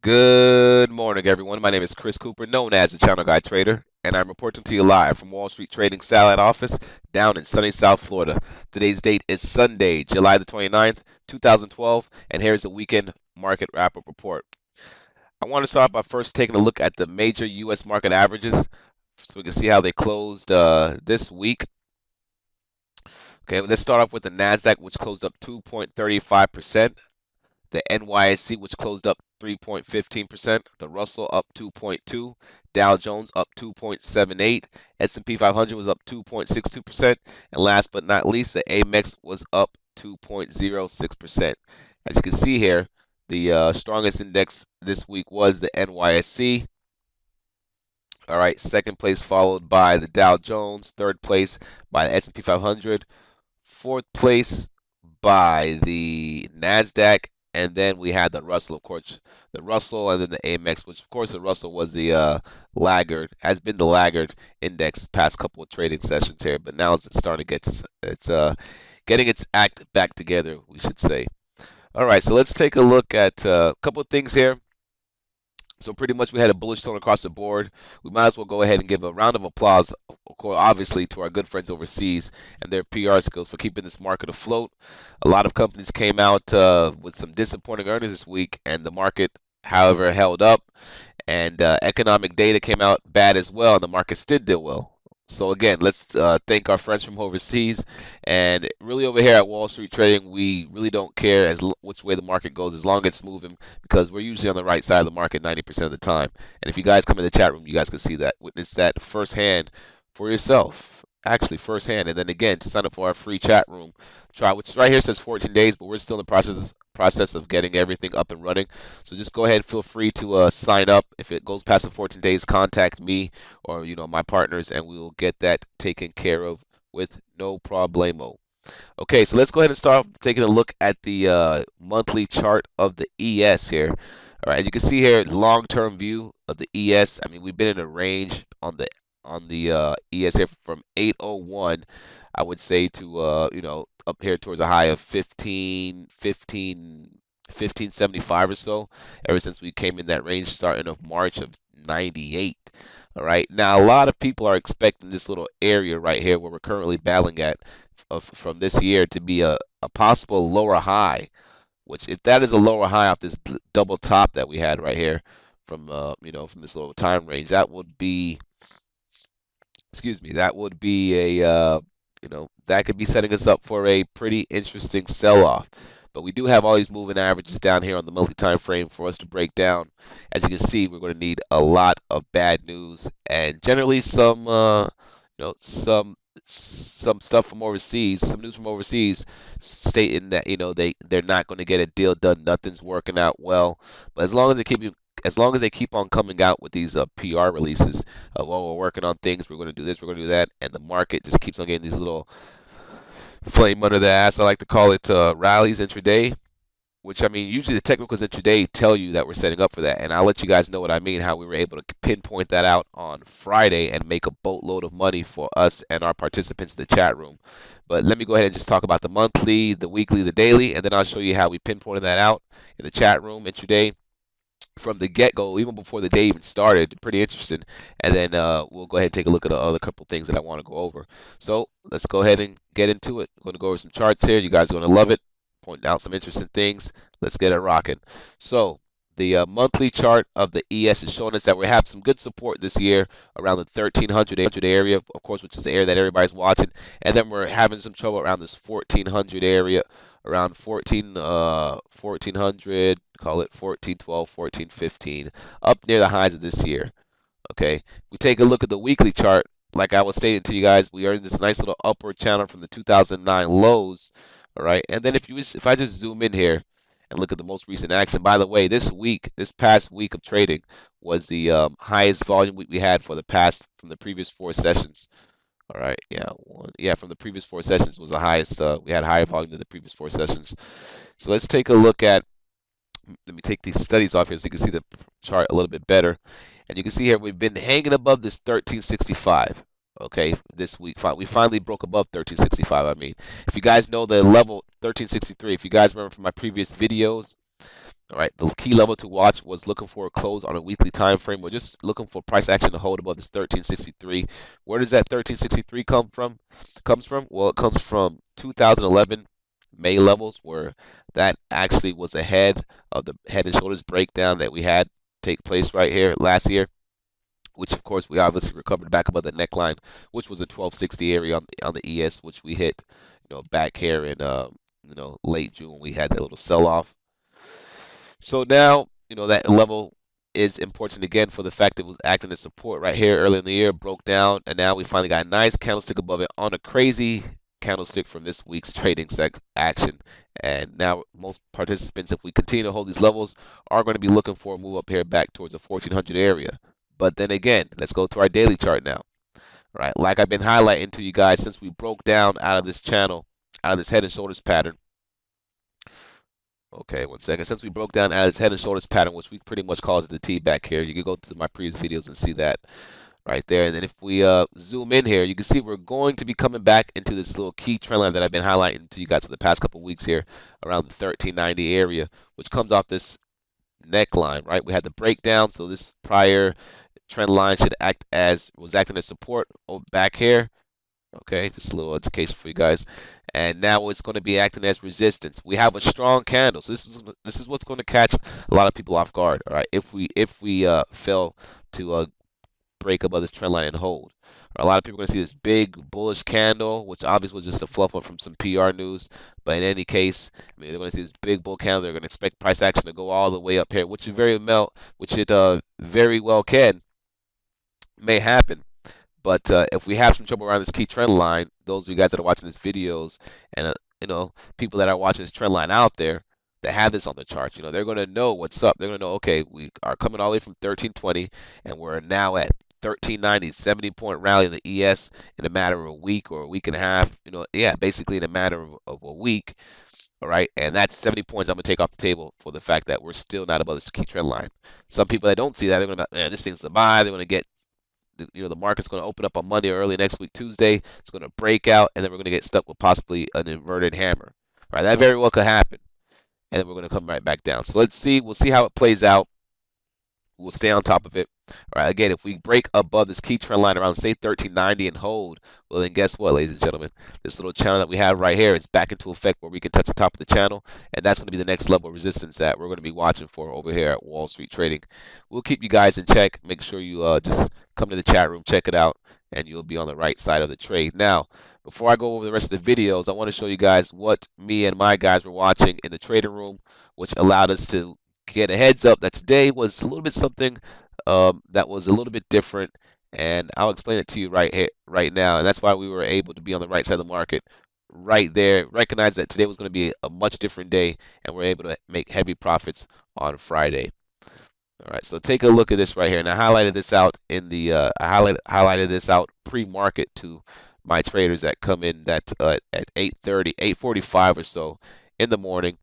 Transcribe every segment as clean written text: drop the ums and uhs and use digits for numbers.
Good morning, everyone. My name is Chris Cooper, known as the Channel Guy Trader, and I'm reporting to you live from Wall Street Trading Satellite Office down in sunny South Florida. Today's date is Sunday, July the 29th, 2012, and here's the weekend market wrap-up report. I want to start by first taking a look at the major U.S. market averages so we can see how they closed this week. Okay, let's start off with the Nasdaq, which closed up 2.35%. The NYSE, which closed up 3.15%, the Russell up 2.2%, Dow Jones up 2.78%, S&P 500 was up 2.62%, and last but not least, the AMEX was up 2.06%. As you can see here, the strongest index this week was the NYSE. All right, second place followed by the Dow Jones, third place by the S&P 500, fourth place by the Nasdaq, and then we had the Russell, of course, the Russell, and then the AMX, which of course the Russell was the laggard, has been the laggard index past couple of trading sessions here, but now it's starting to get getting its act back together, we should say. All right, so let's take a look at a couple of things here. So pretty much we had a bullish tone across the board. We might as well go ahead and give a round of applause, obviously, to our good friends overseas and their PR skills for keeping this market afloat. A lot of companies came out with some disappointing earnings this week, and the market, however, held up. And economic data came out bad as well, and the market still did well. So again, let's thank our friends from overseas. And really over here at Wall Street Trading, we really don't care which way the market goes as long as it's moving, because we're usually on the right side of the market 90% of the time. And if you guys come in the chat room, you guys can see that, witness that firsthand for yourself. Actually, firsthand. And then again, to sign up for our free chat room, which right here says 14 days, but we're still in the process of getting everything up and running. So just go ahead and feel free to sign up. If it goes past the 14 days, contact me or my partners, and we will get that taken care of with no problemo. Okay, so let's go ahead and start taking a look at the monthly chart of the ES here. All right, as you can see here, long-term view of the ES. I mean, we've been in a range on the ES here from 801, I would say, to up here towards a high of 1575 or so, ever since we came in that range starting of March of 98. All right, now a lot of people are expecting this little area right here where we're currently battling at from this year to be a possible lower high, which if that is a lower high off this double top that we had right here from from this little time range, that would be, that would be a that could be setting us up for a pretty interesting sell-off. But we do have all these moving averages down here on the monthly time frame for us to break down. As you can see, we're going to need a lot of bad news and generally some some stuff from overseas, some news from overseas stating that they're not going to get a deal done, nothing's working out well. But as long as they keep on coming out with these PR releases of, we're working on things, we're going to do this, we're going to do that, and the market just keeps on getting these little flame under the ass, I like to call it, rallies intraday, which, I mean, usually the technicals intraday tell you that we're setting up for that, and I'll let you guys know what I mean, how we were able to pinpoint that out on Friday and make a boatload of money for us and our participants in the chat room. But let me go ahead and just talk about the monthly, the weekly, the daily, and then I'll show you how we pinpointed that out in the chat room intraday from the get-go, even before the day even started. Pretty interesting. And then we'll go ahead and take a look at the other couple things that I want to go over. So let's go ahead and get into it. I'm going to go over some charts here. You guys are going to love it. Point out some interesting things. Let's get it rocking. So the monthly chart of the ES is showing us that we have some good support this year around the 1300 area, of course, which is the area that everybody's watching. And then we're having some trouble around this 1400 area, around 1400, call it 1412, 1415, up near the highs of this year. Okay, we take a look at the weekly chart. Like I was stating to you guys, we are in this nice little upward channel from the 2009 lows. All right, and then if I just zoom in here and look at the most recent action. By the way, this past week of trading was the highest volume we had from the previous 4 sessions. All right, from the previous 4 sessions was the highest. We had higher volume than the previous 4 sessions. So let's take a look at. Let me take these studies off here so you can see the chart a little bit better. And you can see here we've been hanging above this 1365. Okay, this week we finally broke above 1365. I mean, if you guys know the level 1363, if you guys remember from my previous videos, all right, the key level to watch was looking for a close on a weekly time frame. We're just looking for price action to hold above this 1363. Where does that 1363 come from? Comes from? Well, it comes from 2011 May levels, where that actually was ahead of the head and shoulders breakdown that we had take place right here last year, which of course we obviously recovered back above the neckline, which was a 1260 area on the ES, which we hit, back here in late June. We had that little sell off. So now, that level is important again for the fact that it was acting as support right here early in the year, broke down, and now we finally got a nice candlestick above it on a crazy candlestick from this week's trading action. And now most participants, if we continue to hold these levels, are going to be looking for a move up here back towards the 1400 area. But then again, let's go to our daily chart now. Right, like I've been highlighting to you guys since we broke down out of this channel, out of this head and shoulders pattern. Okay, one second. Since we broke down out of this head and shoulders pattern, which we pretty much call it the T back here, you can go to my previous videos and see that right there. And then if we zoom in here, you can see we're going to be coming back into this little key trend line that I've been highlighting to you guys for the past couple of weeks here around the 1390 area, which comes off this neckline, right? We had the breakdown, so this prior trend line was acting as support back here. Okay, just a little education for you guys. And now it's going to be acting as resistance. We have a strong candle, so this is what's going to catch a lot of people off guard. All right, if we fail to break above this trend line and hold, a lot of people are going to see this big bullish candle, which obviously was just a fluff up from some PR news. But in any case, I mean, they're going to see this big bull candle. They're going to expect price action to go all the way up here, which it very well may happen. But if we have some trouble around this key trend line, those of you guys that are watching these videos and people that are watching this trend line out there that have this on the chart, they're going to know what's up. They're going to know, okay, we are coming all the way from 1320 and we're now at 1390, 70-point rally in the ES in a matter of a week or a week and a half. Basically in a matter of a week. All right, and that's 70 points I'm going to take off the table for the fact that we're still not above this key trend line. Some people that don't see that, they're going to, man, this thing's a buy. They're going to get the market's going to open up on Monday or early next week, Tuesday. It's going to break out, and then we're going to get stuck with possibly an inverted hammer. All right, that very well could happen, and then we're going to come right back down. So let's see. We'll see how it plays out. We'll stay on top of it. All right, again, if we break above this key trend line around, say, 1390 and hold, well, then guess what, ladies and gentlemen? This little channel that we have right here is back into effect where we can touch the top of the channel, and that's going to be the next level of resistance that we're going to be watching for over here at Wall Street Trading. We'll keep you guys in check. Make sure you just come to the chat room, check it out, and you'll be on the right side of the trade. Now, before I go over the rest of the videos, I want to show you guys what me and my guys were watching in the trading room, which allowed us to get a heads up that today was a little bit something that was a little bit different, and I'll explain it to you right now. And that's why we were able to be on the right side of the market right there. Recognize that today was going to be a much different day, and we're able to make heavy profits on Friday. All right, so take a look at this right here, and I highlighted this out in the highlighted this out pre-market to my traders that come in that at 8:30, 8:45 or so in the morning.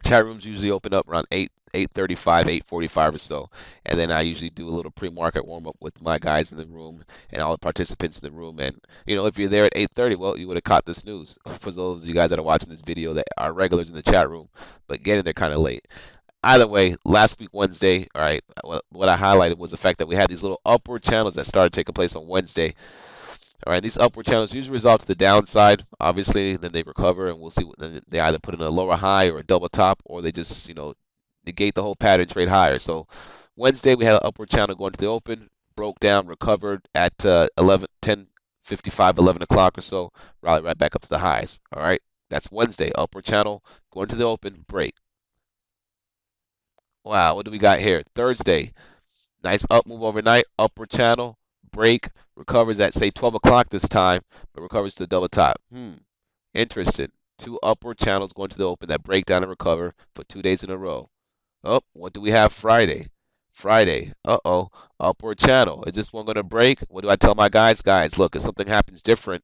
Chat rooms usually open up around 8:35, 8:45 or so, and then I usually do a little pre-market warm-up with my guys in the room and all the participants in the room. And if you're there at 8:30, well, you would have caught this news. For those of you guys that are watching this video that are regulars in the chat room, but getting there kind of late. Either way, last week Wednesday, all right, what I highlighted was the fact that we had these little upward channels that started taking place on Wednesday. All right, these upward channels usually result to the downside, obviously, then they recover, and we'll see. Then they either put in a lower high or a double top, or they just, negate the whole pattern, trade higher. So Wednesday, we had an upward channel going to the open, broke down, recovered at 10:55, 11 o'clock or so, rallied right back up to the highs. All right, that's Wednesday, upward channel, going to the open, break. Wow, what do we got here? Thursday, nice up move overnight, upward channel, break, recovers at, say, 12 o'clock this time, but recovers to the double top. Interesting. Two upward channels going to the open that break down and recover for 2 days in a row. Oh, what do we have Friday? Friday, upward channel. Is this one going to break? What do I tell my guys? Guys, look, if something happens different,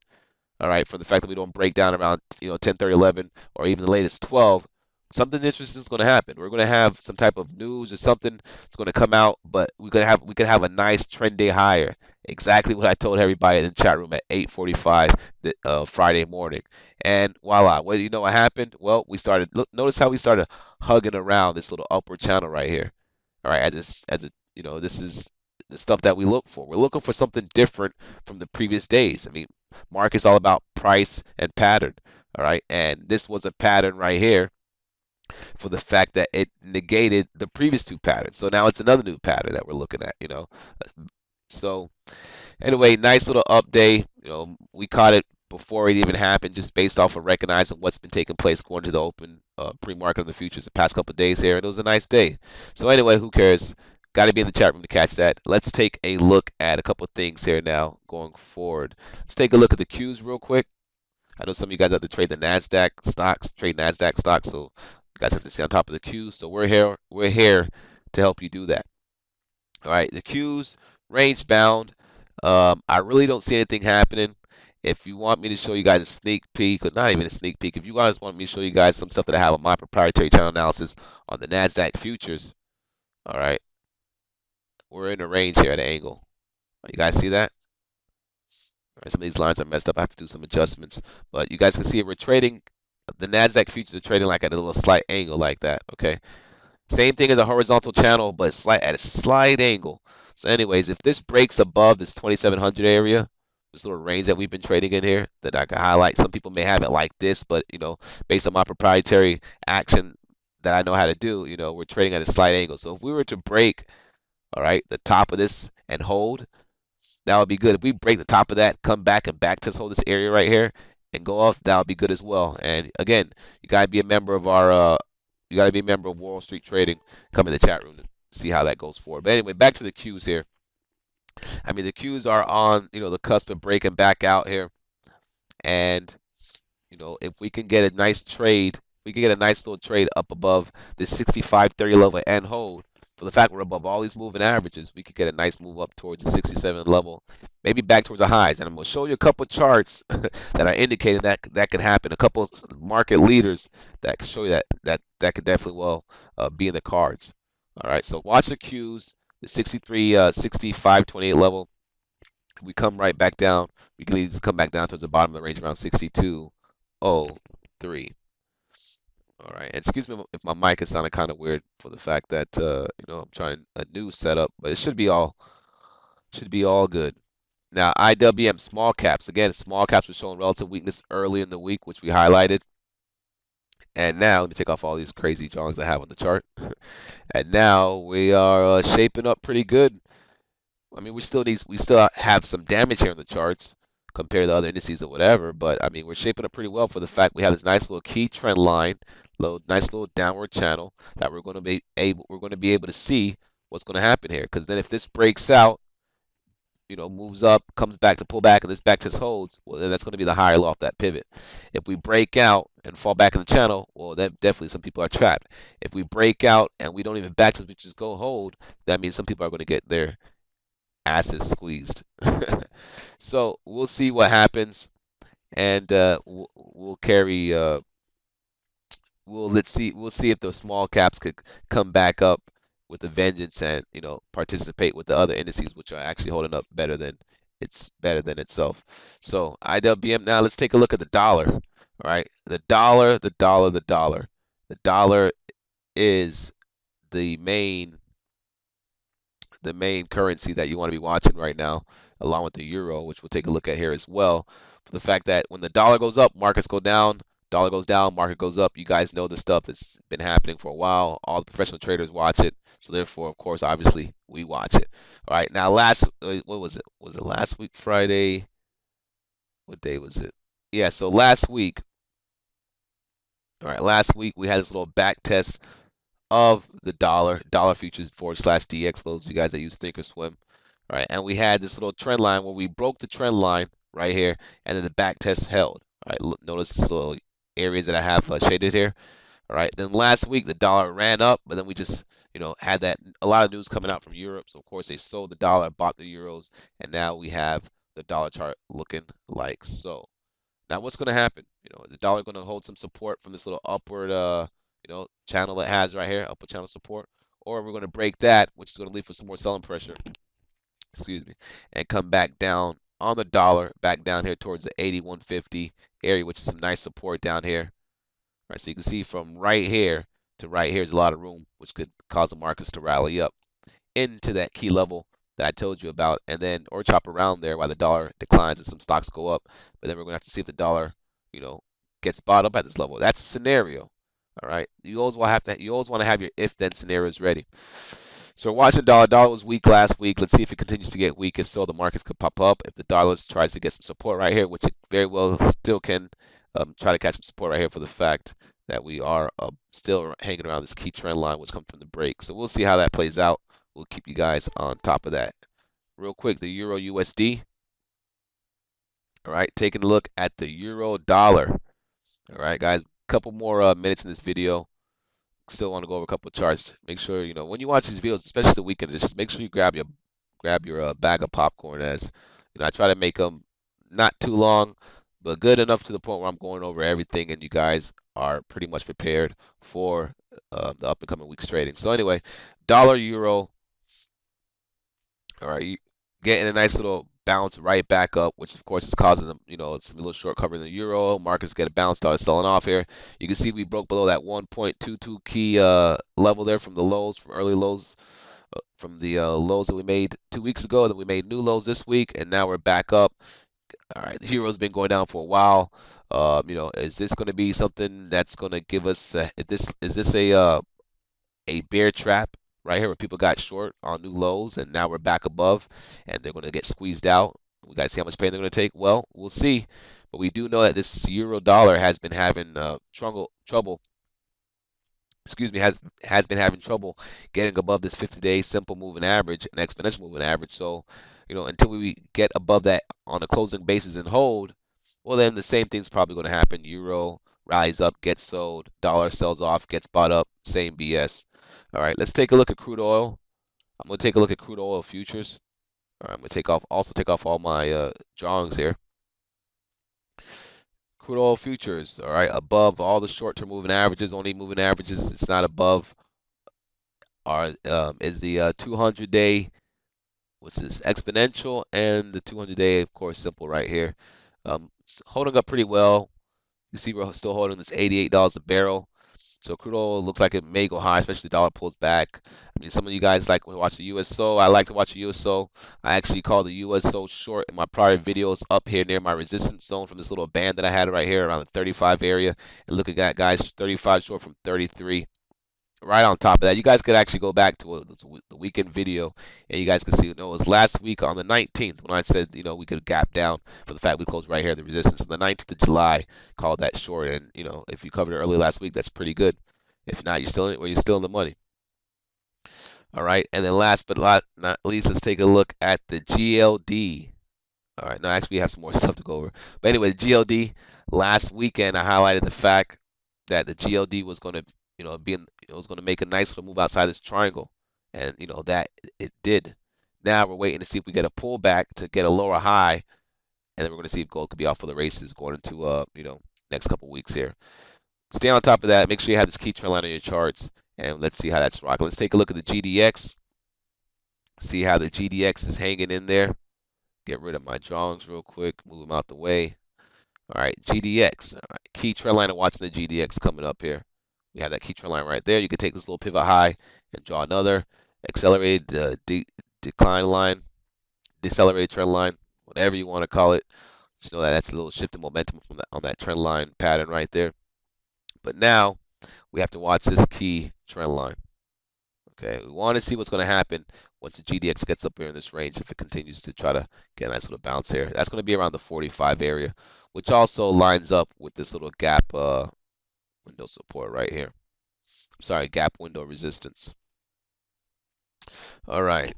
all right, from the fact that we don't break down around 10:30, 11, or even the latest 12, something interesting is going to happen. We're going to have some type of news or something that's going to come out, but we could have a nice trend day higher. Exactly what I told everybody in the chat room at 8:45 Friday morning. And voila, well, you know what happened? Well, we started. Look, notice how we started hugging around this little upward channel right here. All right, this is the stuff that we look for. We're looking for something different from the previous days. I mean, market's all about price and pattern. All right, and this was a pattern right here for the fact that it negated the previous two patterns. So now it's another new pattern that we're looking at, So anyway, nice little update. We caught it before it even happened, just based off of recognizing what's been taking place going to the open pre-market on the futures the past couple of days here, and it was a nice day. So anyway, who cares? Got to be in the chat room to catch that. Let's take a look at a couple of things here now going forward. Let's take a look at the Qs real quick. I know some of you guys have to trade the Nasdaq stocks, so you guys have to stay on top of the Qs. So we're here to help you do that. All right, the Qs range bound. I really don't see anything happening. If you want me to show you guys a sneak peek, or not even a sneak peek, if you guys want me to show you guys some stuff that I have on my proprietary channel analysis on the Nasdaq Futures, all right, we're in a range here at an angle. You guys see that? All right, some of these lines are messed up. I have to do some adjustments, but you guys can see we're trading. The Nasdaq Futures are trading like at a little slight angle like that. Okay. Same thing as a horizontal channel, but at a slight angle. So anyways, if this breaks above this 2700 area, this little range that we've been trading in here, that I can highlight. Some people may have it like this, but based on my proprietary action that I know how to do, we're trading at a slight angle. So if we were to break, all right, the top of this and hold, that would be good. If we break the top of that, come back and back test hold this area right here and go off, that would be good as well. And again, you gotta be a member of Wall Street Trading. Come in the chat room to see how that goes forward. But anyway, back to the Qs here. I mean, the Qs are on, the cusp of breaking back out here. And, if we can get a nice trade, we can get a nice little trade up above the 65.30 level and hold. For the fact we're above all these moving averages, we could get a nice move up towards the 67 level, maybe back towards the highs. And I'm going to show you a couple charts that are indicating that could happen. A couple of market leaders that can show you that could definitely be in the cards. All right, so watch the Qs, the 65.28 level. We come right back down. We can easily come back down towards the bottom of the range around 62.03. All right, and excuse me if my mic is sounding kind of weird for the fact that I'm trying a new setup, but it should be all good. Now IWM small caps, again, small caps were showing relative weakness early in the week, which we highlighted. And now let me take off all these crazy drawings I have on the chart. And now we are shaping up pretty good. I mean, we still have some damage here on the charts compared to other indices or whatever, but I mean, we're shaping up pretty well for the fact we have this nice little key trend line, nice little downward channel that we're going to be able to see what's going to happen here. Because then if this breaks out, moves up, comes back to pull back, and this back test holds, well, then that's going to be the higher low off that pivot. If we break out and fall back in the channel, well, then definitely some people are trapped. If we break out and we don't even back test, we just go hold, that means some people are going to get their asses squeezed. So we'll see what happens, and we'll carry. We'll see if the small caps could come back up with a vengeance and participate with the other indices, which are actually holding up better than itself. So IWM. Now let's take a look at the dollar. All right, the dollar is the main currency that you want to be watching right now, along with the euro, which we'll take a look at here as well. For the fact that when the dollar goes up, markets go down. Dollar goes down, market goes up. You guys know the stuff that's been happening for a while. All the professional traders watch it. So therefore, of course, obviously, we watch it. All right. Now, what was it? Was it last week, Friday? What day was it? Yeah. So last week. All right. Last week we had this little back test of the dollar futures /DX. Those of you guys that use Thinkorswim. All right. And we had this little trend line where we broke the trend line right here, and then the back test held. All right. Notice this little areas that I have shaded here. All right. Then last week the dollar ran up, but then we just had a lot of news coming out from Europe. So of course they sold the dollar, bought the euros, and now we have the dollar chart looking like so. Now what's going to happen? The dollar going to hold some support from this little upward channel it has right here, upper channel support, or we're going to break that, which is going to leave for some more selling pressure, excuse me, and come back down on the dollar, back down here towards the 81.50 area, which is some nice support down here. All right, so you can see from right here to right here is a lot of room, which could cause the markets to rally up into that key level that I told you about, and then or chop around there while the dollar declines and some stocks go up. But then we're going to have to see if the dollar, gets bought up at this level. That's a scenario. All right, you always want to have your if-then scenarios ready. So we're watching dollar. Dollar was weak last week. Let's see if it continues to get weak. If so, the markets could pop up. If the dollar tries to get some support right here, which it very well still can, try to catch some support right here for the fact that we are still hanging around this key trend line, which comes from the break. So we'll see how that plays out. We'll keep you guys on top of that. Real quick, the Euro USD. All right, taking a look at the Euro dollar. All right, guys, a couple more minutes in this video. Still want to go over a couple of charts. Make sure, when you watch these videos, especially the weekend editions, make sure you grab your bag of popcorn. As I try to make them not too long, but good enough to the point where I'm going over everything, and you guys are pretty much prepared for the up and coming week's trading. So anyway, dollar euro. All right, getting a nice little bounce right back up, which of course is causing them, some little short cover in the euro. Markets get a bounce, started selling off here. You can see we broke below that 1.22 key level there from the lows, from early lows, from the lows that we made 2 weeks ago. Then we made new lows this week, and now we're back up. All right, the euro's been going down for a while. Is this going to be something that's going to give us? Is this a bear trap right here where people got short on new lows and now we're back above and they're going to get squeezed out? We got to see how much pain they're going to take. Well, we'll see. But we do know that this euro dollar has been having trouble. Excuse me, has been having trouble getting above this 50-day simple moving average and exponential moving average. So, until we get above that on a closing basis and hold, well, then the same thing's probably going to happen. Euro rallies up, gets sold. Dollar sells off, gets bought up. Same BS. All right, let's take a look at crude oil. I'm going to take a look at crude oil futures. All right, I'm going to also take off all my drawings here. Crude oil futures, all right, above all the short-term moving averages, only moving averages it's not above is the 200-day, what's this, exponential, and the 200-day, of course, simple right here. Holding up pretty well. You see we're still holding this $88 a barrel. So crude oil looks like it may go high, especially the dollar pulls back. I mean, some of you guys like to watch the USO. I like to watch the USO. I actually call the USO short in my prior videos up here near my resistance zone from this little band that I had right here around the 35 area. And look at that, guys, 35 short from 33. Right on top of that, you guys could actually go back to the weekend video, and you guys can see, it was last week on the 19th when I said, we could gap down for the fact we closed right here at the resistance. On the 19th of July, called that short, and if you covered it early last week, that's pretty good. If not, you're still in it, or you're still in the money. All right, and then last but not least, let's take a look at the GLD. All right, now actually we have some more stuff to go over, but anyway, the GLD last weekend, I highlighted the fact that the GLD was going to it was going to make a nice little move outside this triangle, and that it did. Now we're waiting to see if we get a pullback to get a lower high, and then we're going to see if gold could be off for the races going into next couple weeks here. Stay on top of that. Make sure you have this key trend line on your charts, and let's see how that's rocking. Let's take a look at the GDX. See how the GDX is hanging in there. Get rid of my drawings real quick. Move them out the way. All right, GDX. All right, key trend line and watching the GDX coming up here. We have that key trend line right there. You can take this little pivot high and draw another accelerated decline line, decelerated trend line, whatever you want to call it. Just know that that's a little shift in momentum on that trend line pattern right there. But now we have to watch this key trend line. Okay, we want to see what's going to happen once the GDX gets up here in this range. If it continues to try to get a nice little bounce here, that's going to be around the 45 area, which also lines up with this little gap window support right here. I'm sorry, gap window resistance. All right.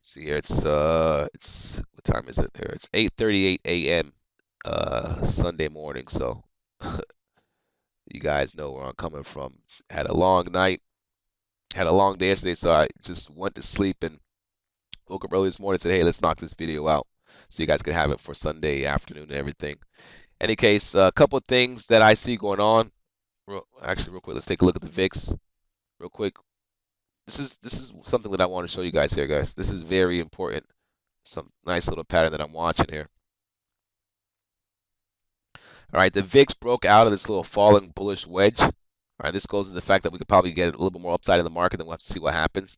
See here, it's what time is it here? It's 8:38 a.m. Sunday morning. So you guys know where I'm coming from. Had a long night, had a long day yesterday, so I just went to sleep and woke up early this morning and said, hey, let's knock this video out so you guys can have it for Sunday afternoon and everything. Any case, a couple of things that I see going on. Real quick, let's take a look at the VIX real quick. This is something that I want to show you guys here, guys. This is very important. Some nice little pattern that I'm watching here. All right, the VIX broke out of this little falling bullish wedge. All right, this goes into the fact that we could probably get a little bit more upside in the market, then we'll have to see what happens.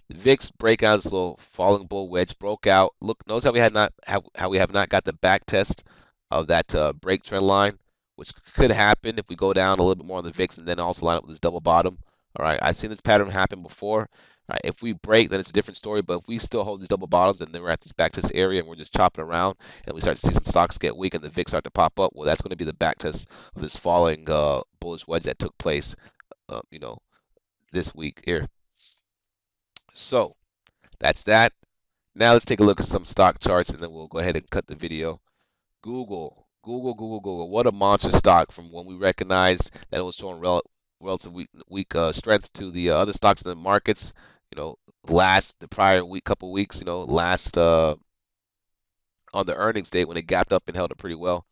The VIX break out this little falling bull wedge, broke out. Look, notice how we have not got the back test of that break trend line, which could happen if we go down a little bit more on the VIX and then also line up with this double bottom. All right, I've seen this pattern happen before. All right, if we break, then it's a different story. But if we still hold these double bottoms and then we're at this back test area and we're just chopping around and we start to see some stocks get weak and the VIX start to pop up, well, that's going to be the back test of this falling bullish wedge that took place, this week here. So that's that. Now let's take a look at some stock charts and then we'll go ahead and cut the video. Google. What a monster stock from when we recognized that it was showing relative weak strength to the other stocks in the markets. The prior couple weeks, last on the earnings date when it gapped up and held it pretty well.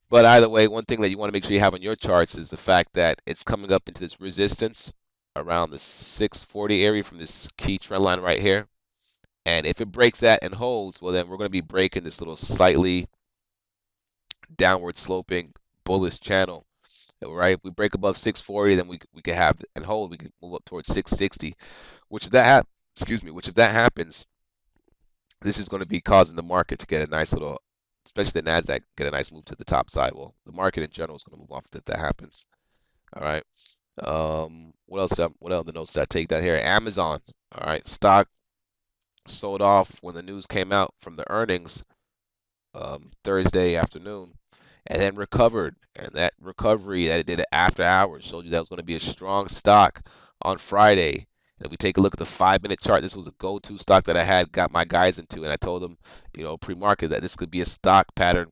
But either way, one thing that you want to make sure you have on your charts is the fact that it's coming up into this resistance around the 640 area from this key trend line right here. And if it breaks that and holds, well, then we're going to be breaking this little slightly downward sloping bullish channel. Right? If we break above 640, then we can have and hold. We can move up towards 660, which if that happens, this is going to be causing the market to get a nice little, especially the Nasdaq, get a nice move to the top side. Well, the market in general is going to move off if that happens. All right. What else? What other notes did I take down here? Amazon. All right. Stock sold off when the news came out from the earnings Thursday afternoon, and then recovered. And that recovery that it did after hours showed you that was going to be a strong stock on Friday. And if we take a look at the 5-minute chart, this was a go-to stock that I had got my guys into, and I told them, pre-market that this could be a stock pattern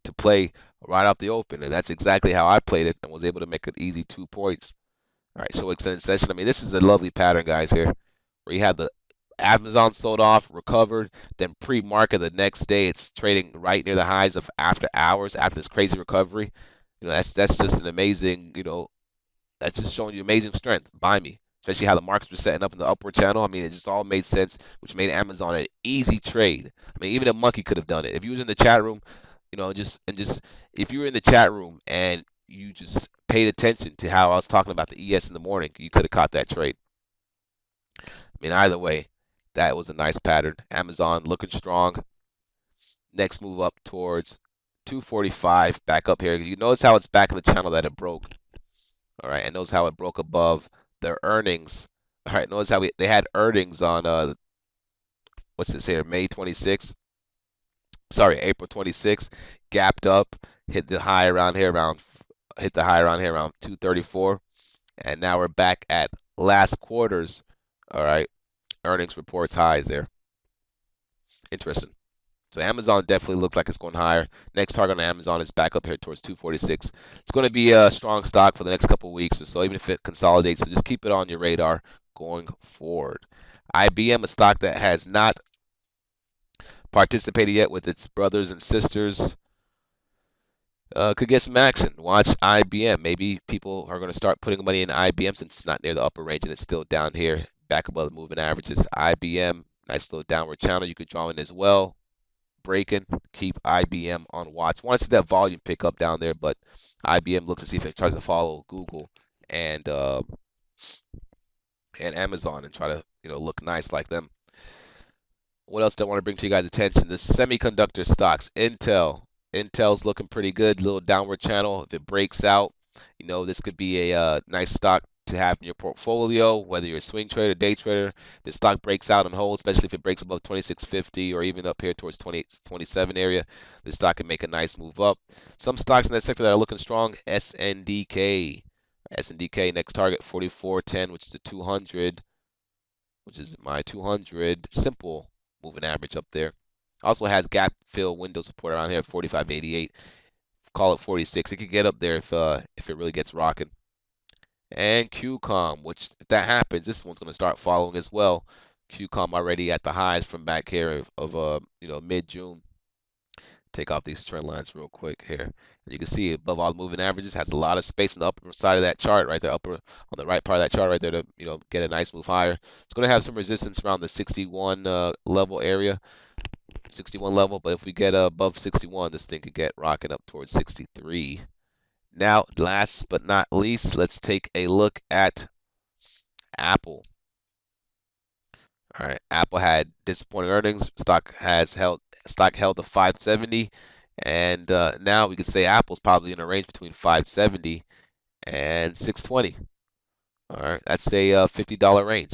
to play right off the open, and that's exactly how I played it and was able to make an easy 2 points. All right, so extended session. I mean, this is a lovely pattern, guys, here, where you have the Amazon sold off, recovered, then pre-market the next day it's trading right near the highs of after hours after this crazy recovery. That's just an amazing, that's just showing you amazing strength. Buy me, especially how the markets were setting up in the upward channel. I mean, it just all made sense, which made Amazon an easy trade. I mean, even a monkey could have done it. If you was in the chat room, if you were in the chat room and you just paid attention to how I was talking about the ES in the morning, you could have caught that trade. I mean, either way, that was a nice pattern. Amazon looking strong. Next move up towards 245, back up here. You notice how it's back in the channel that it broke. All right, and notice how it broke above their earnings. All right, notice how they had earnings on what's this here? May 26th. Sorry, April 26th. Gapped up, hit the high around here around 234, and now we're back at last quarter's. All right. Earnings reports highs there. Interesting. So Amazon definitely looks like it's going higher. Next target on Amazon is back up here towards 246. It's going to be a strong stock for the next couple of weeks or so, even if it consolidates. So just keep it on your radar going forward. IBM, a stock that has not participated yet with its brothers and sisters, could get some action. Watch IBM. Maybe people are going to start putting money in IBM since it's not near the upper range and it's still down here, back above the moving averages. IBM, nice little downward channel you could draw in as well. Breaking, keep IBM on watch. Want to see that volume pick up down there, but IBM looks to see if it tries to follow Google and Amazon and try to look nice like them. What else do I want to bring to you guys' attention? The semiconductor stocks. Intel's looking pretty good. Little downward channel. If it breaks out, this could be a nice stock to have in your portfolio, whether you're a swing trader, day trader. This stock breaks out and holds, especially if it breaks above 2650 or even up here towards 2027 area. This stock can make a nice move up. Some stocks in that sector that are looking strong. SNDK. SNDK next target 4410, which is the 200, which is my 200 simple moving average up there. Also has gap fill window support around here at 45.88. Call it 46. It could get up there if it really gets rocking. And QCOM, which if that happens, this one's going to start following as well. QCOM already at the highs from back here of mid-June. take off these trend lines real quick here. And you can see above all the moving averages has a lot of space in the upper side of that chart right there, upper on the right part of that chart right there to get a nice move higher. It's going to have some resistance around the 61 level area, 61 level. But if we get above 61, this thing could get rocking up towards 63. Now, last but not least, let's take a look at Apple. All right, Apple had disappointing earnings. Stock held the 570, and now we could say Apple's probably in a range between 570 and 620. All right, that's a $50 range.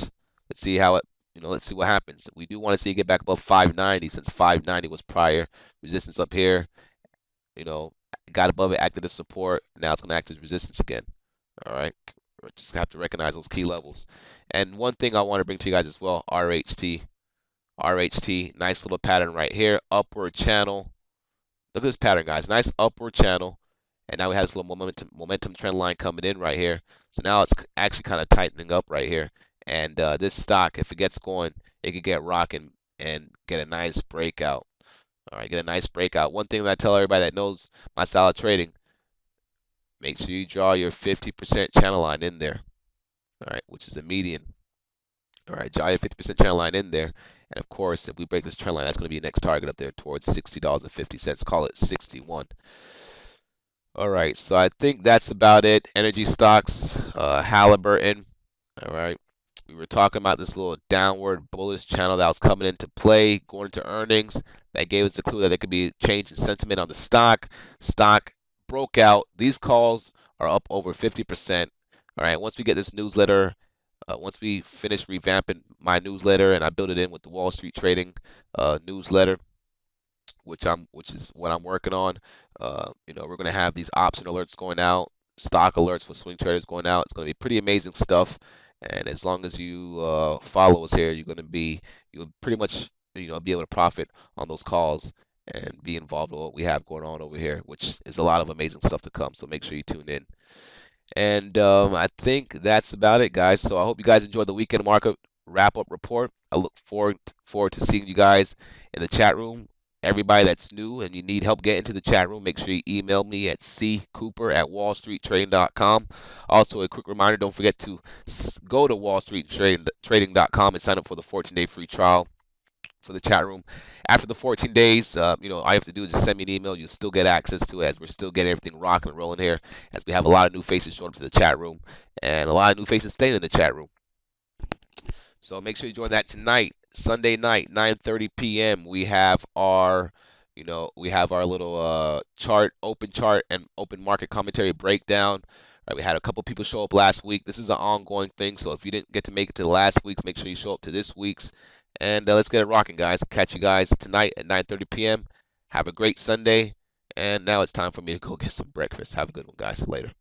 Let's see how it, let's see what happens. We do want to see it get back above 590 since 590 was prior resistance up here. Got above it, acted as support. Now it's going to act as resistance again. All right, we're just gonna have to recognize those key levels. And one thing I want to bring to you guys as well, RHT, nice little pattern right here, upward channel. Look at this pattern, guys. Nice upward channel, and now we have this little momentum trend line coming in right here. So now it's actually kind of tightening up right here. And this stock, if it gets going, it could get rocking and get a nice breakout. All right, get a nice breakout. One thing that I tell everybody that knows my style of trading, make sure you draw your 50% channel line in there, all right, which is a median. All right, draw your 50% channel line in there. And of course, if we break this trend line, that's going to be your next target up there towards $60.50. Call it 61. All right, so I think that's about it. Energy stocks, Halliburton. All right, we were talking about this little downward bullish channel that was coming into play, going into earnings. That gave us a clue that there could be a change in sentiment on the stock. Stock broke out. These calls are up over 50%. All right, once we get this newsletter, once we finish revamping my newsletter and I build it in with the Wall Street Trading newsletter, which is what I'm working on, we're going to have these option alerts going out, stock alerts for swing traders going out. It's going to be pretty amazing stuff. And as long as you follow us here, you'll pretty much be able to profit on those calls and be involved in what we have going on over here, which is a lot of amazing stuff to come. So make sure you tune in. And I think that's about it, guys. So I hope you guys enjoyed the weekend market wrap-up report. I look forward to seeing you guys in the chat room. Everybody that's new and you need help getting into the chat room, make sure you email me at ccooper@wallstreettrading.com. Also, a quick reminder, don't forget to go to wallstreettrading.com and sign up for the 14-day free trial for the chat room. After the 14 days, all you have to do is just send me an email. You'll still get access to it as we're still getting everything rocking and rolling here, as we have a lot of new faces showing up to the chat room and a lot of new faces staying in the chat room. So make sure you join that tonight, Sunday night, 9:30 p.m. We have our little open chart and open market commentary breakdown. Right, we had a couple people show up last week. This is an ongoing thing, so if you didn't get to make it to the last week's, make sure you show up to this week's. And let's get it rocking, guys. Catch you guys tonight at 9:30 p.m. Have a great Sunday. And now it's time for me to go get some breakfast. Have a good one, guys. Later.